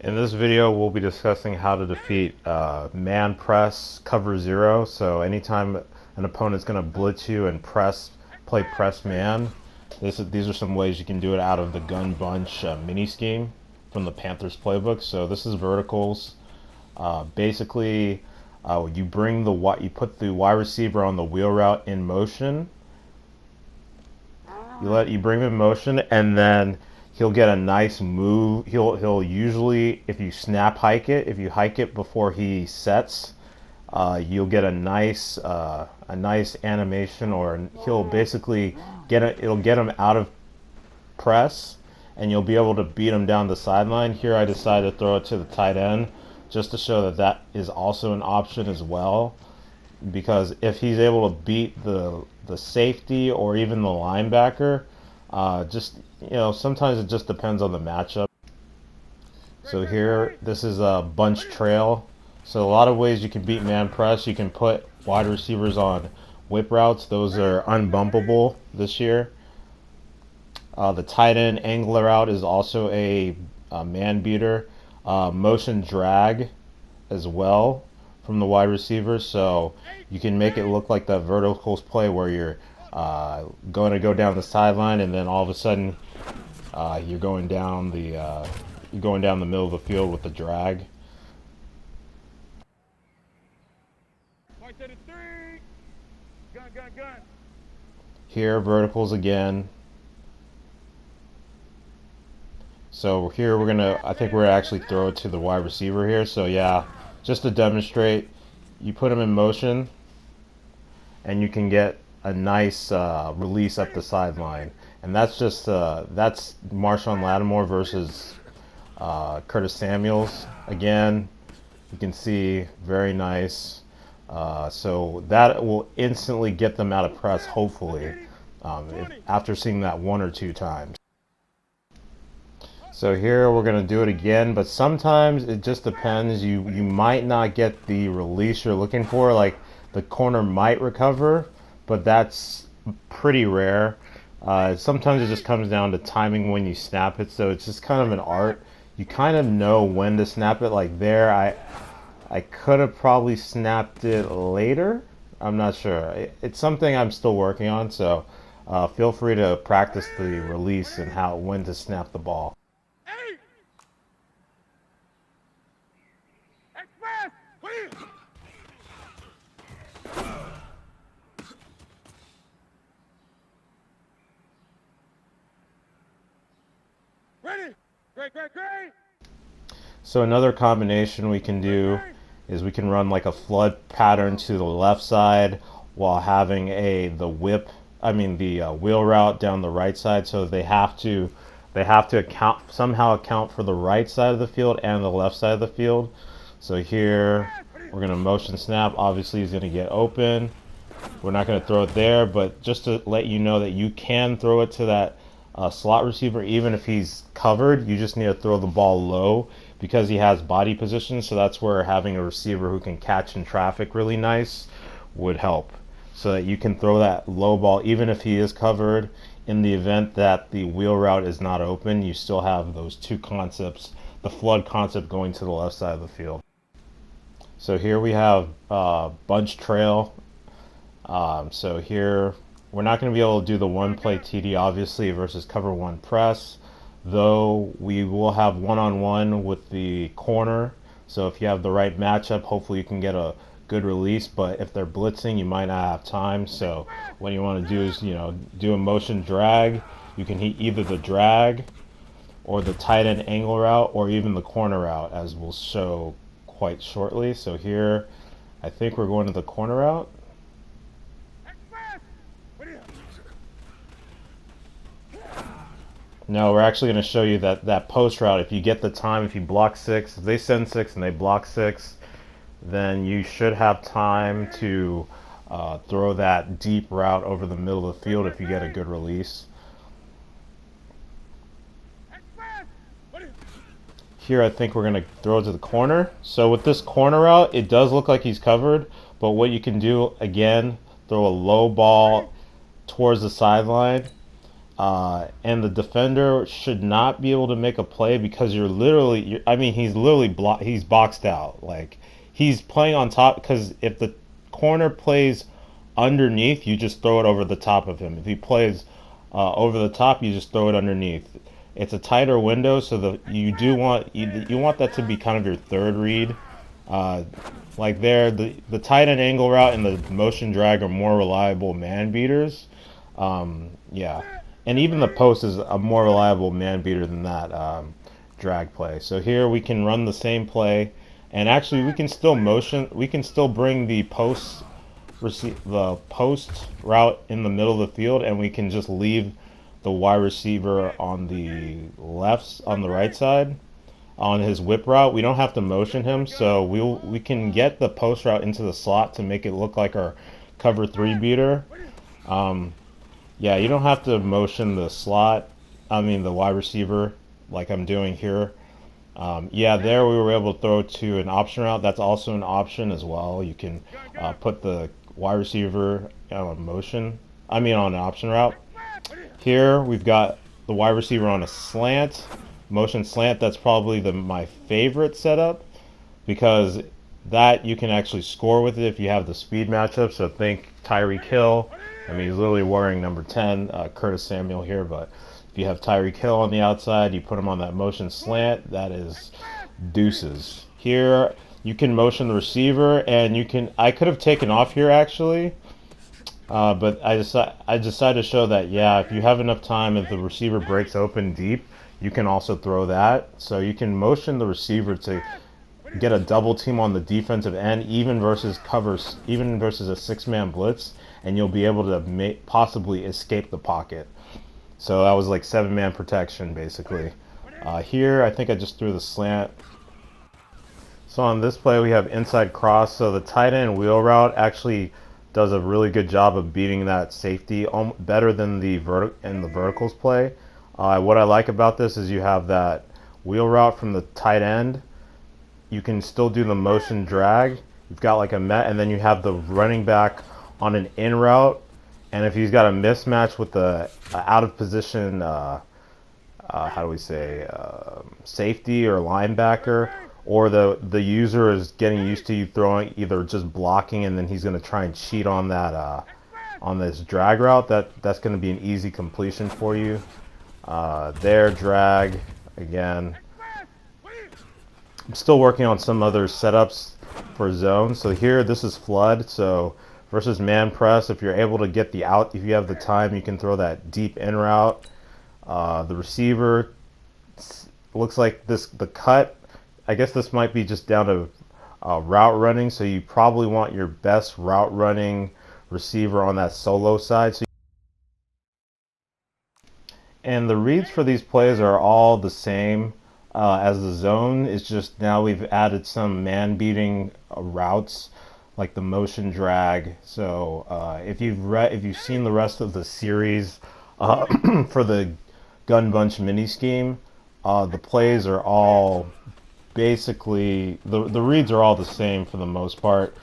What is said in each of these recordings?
In this video, we'll be discussing how to defeat man press cover zero. So anytime an opponent's going to blitz you and play press man, these are some ways you can do it out of the Gun Bunch mini scheme from the Panthers playbook. So this is verticals. Basically, you put the wide receiver on the wheel route in motion. You bring him in motion, and then he'll get a nice move. He'll usually, if you hike it before he sets, you'll get a nice animation, or he'll basically it'll get him out of press, and you'll be able to beat him down the sideline. Here I decided to throw it to the tight end just to show that that is also an option as well, because if he's able to beat the safety or even the linebacker, sometimes it just depends on the matchup. So here, this is a bunch trail. So a lot of ways you can beat man press. You can put wide receivers on whip routes. Those are unbumpable this year. The tight end angler route is also a man beater. Motion drag as well from the wide receiver, so you can make it look like the verticals play where you're going to go down the sideline, and then all of a sudden you're going down the middle of the field with the drag. Here, verticals again. So here I think we're gonna actually throw it to the wide receiver here. So yeah, just to demonstrate, you put him in motion, and you can get a nice release up the sideline. And that's just that's Marshawn Lattimore versus Curtis Samuels. Again, you can see very nice. So that will instantly get them out of press, hopefully, after seeing that one or two times. So here we're going to do it again, but sometimes it just depends. You might not get the release you're looking for. Like, the corner might recover, but that's pretty rare. Sometimes it just comes down to timing when you snap it, so it's just kind of an art. You kind of know when to snap it. Like there, I could have probably snapped it later. I'm not sure. It's something I'm still working on, so feel free to practice the release and when to snap the ball. So another combination we can do is we can run like a flood pattern to the left side while having the wheel route down the right side. So they have to somehow account for the right side of the field and the left side of the field. So here we're gonna motion snap. Obviously he's gonna get open. We're not gonna throw it there, but just to let you know that you can throw it to that slot receiver even if he's covered. You just need to throw the ball low because he has body position. So that's where having a receiver who can catch in traffic really nice would help, so that you can throw that low ball even if he is covered. In the event that the wheel route is not open, you still have those two concepts, the flood concept going to the left side of the field. So here we have bunch trail. So here we're not going to be able to do the one play TD obviously versus cover one press, though we will have one-on-one with the corner. So if you have the right matchup, hopefully you can get a good release, but if they're blitzing, you might not have time. So what you want to do is, do a motion drag. You can hit either the drag or the tight end angle route or even the corner route, as we'll show quite shortly. So here, I think we're going to the corner route. No, we're actually going to show you that post route. If you get the time, if you block 6, if they send 6 and they block 6, then you should have time to throw that deep route over the middle of the field if you get a good release. Here I think we're going to throw it to the corner. So with this corner route, it does look like he's covered, but what you can do, again, throw a low ball towards the sideline. and the defender should not be able to make a play because I mean, he's literally he's boxed out. Like, he's playing on top because if the corner plays underneath, you just throw it over the top of him. If he plays over the top, you just throw it underneath. It's a tighter window, so you want that to be kind of your third read. Like there, the tight end angle route and the motion drag are more reliable man beaters. Yeah, and even the post is a more reliable man beater than that drag play. So here we can run the same play, and actually we can still bring the post route in the middle of the field, and we can just leave the wide receiver on the right side on his whip route. We don't have to motion him, so we can get the post route into the slot to make it look like our cover 3 beater. Yeah, you don't have to motion the the wide receiver like I'm doing here. Yeah, there we were able to throw to an option route. That's also an option as well. You can put the wide receiver on an option route. Here we've got the wide receiver on a motion slant. That's probably my favorite setup because that you can actually score with it if you have the speed matchup. So think Tyreek Hill. I mean, he's literally wearing number 10, Curtis Samuel here, but if you have Tyreek Hill on the outside, you put him on that motion slant, that is deuces. Here you can motion the receiver, and I could have taken off here actually. But I decided to show that, yeah, if you have enough time, if the receiver breaks open deep, you can also throw that. So you can motion the receiver to get a double team on the defensive end, even versus a 6-man blitz, and you'll be able to possibly escape the pocket. So that was like 7-man protection, basically. Here, I think I just threw the slant. So on this play, we have inside cross. So the tight end wheel route actually does a really good job of beating that safety, better than the verticals play. What I like about this is you have that wheel route from the tight end. You can still do the motion drag. You've got like and then you have the running back on an in route. And if he's got a mismatch with the out of position, safety or linebacker, or the user is getting used to you throwing, either just blocking and then he's going to try and cheat on that on this drag route, that's going to be an easy completion for you. Drag again. I'm still working on some other setups for zone. So here, this is flood. So versus man press, if you're able to get if you have the time, you can throw that deep in route. The receiver looks like the cut. I guess this might be just down to route running, so you probably want your best route running receiver on that solo side. And the reads for these plays are all the same as the zone. It's just now we've added some man beating routes like the motion drag. So if you've seen the rest of the series for the Gun Bunch Minischeme, the plays are all basically the reads are all the same for the most part.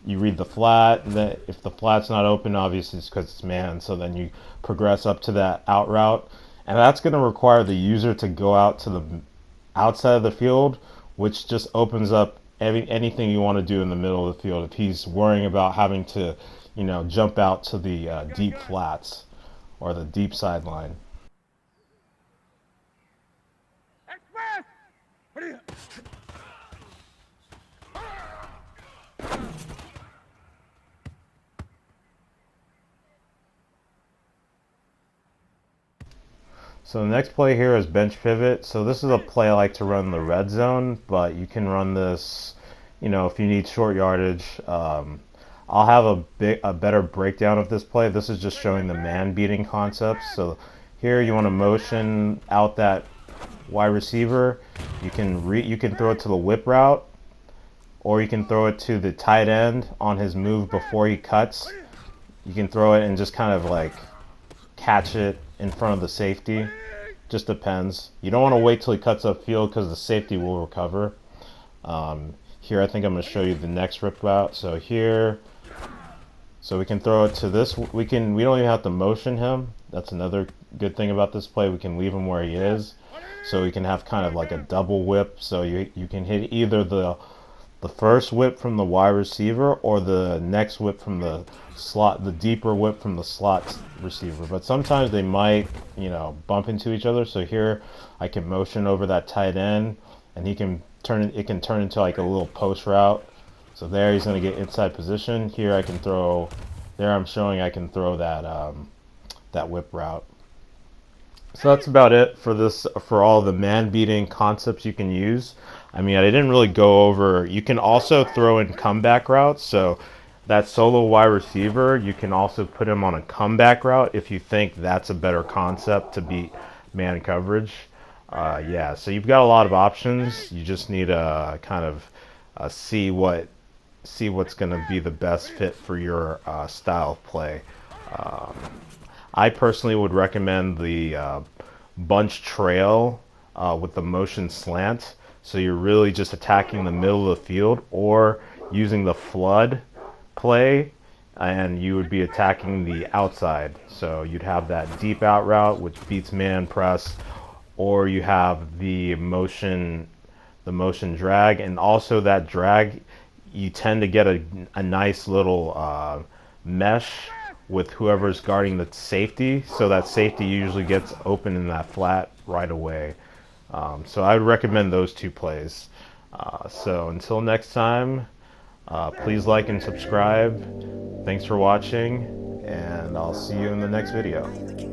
You read the flat, and if the flat's not open, obviously it's because it's man, so then you progress up to that out route, and that's going to require the user to go out to the outside of the field, which just opens up anything you want to do in the middle of the field if he's worrying about having to jump out to the deep flats or the deep sideline. So the next play here is bench pivot. So this is a play I like to run in the red zone, but you can run this, if you need short yardage. I'll have a better breakdown of this play. This is just showing the man beating concept. So here you want to motion out that wide receiver. You can throw it to the whip route, or you can throw it to the tight end on his move before he cuts. You can throw it and just kind of like catch it in front of the safety. Just depends. You don't want to wait till he cuts upfield because the safety will recover. Here I think I'm going to show you the next rip route. So here So we can throw it to this. We don't even have to motion him. That's another good thing about this play. We can leave him where he is. So we can have kind of like a double whip. So you can hit either the first whip from the wide receiver or the next whip from the slot, the deeper whip from the slot receiver. But sometimes they might, bump into each other. So here I can motion over that tight end, and it can turn into like a little post route. So there he's going to get inside position. Here I can throw, there I'm showing I can throw that whip route. So that's about it for all the man beating concepts you can use. I mean, I didn't really go over. You can also throw in comeback routes. So that solo wide receiver, you can also put him on a comeback route if you think that's a better concept to beat man coverage. Yeah, so you've got a lot of options. You just need to kind of see what's going to be the best fit for your style of play. Um, I personally would recommend the bunch trail with the motion slant. So you're really just attacking the middle of the field, or using the flood play, and you would be attacking the outside. So you'd have that deep out route, which beats man press, or you have the motion drag, and also that drag, you tend to get a nice little mesh with whoever's guarding the safety, so that safety usually gets open in that flat right away. So I would recommend those two plays. So until next time, please like and subscribe. Thanks for watching, and I'll see you in the next video.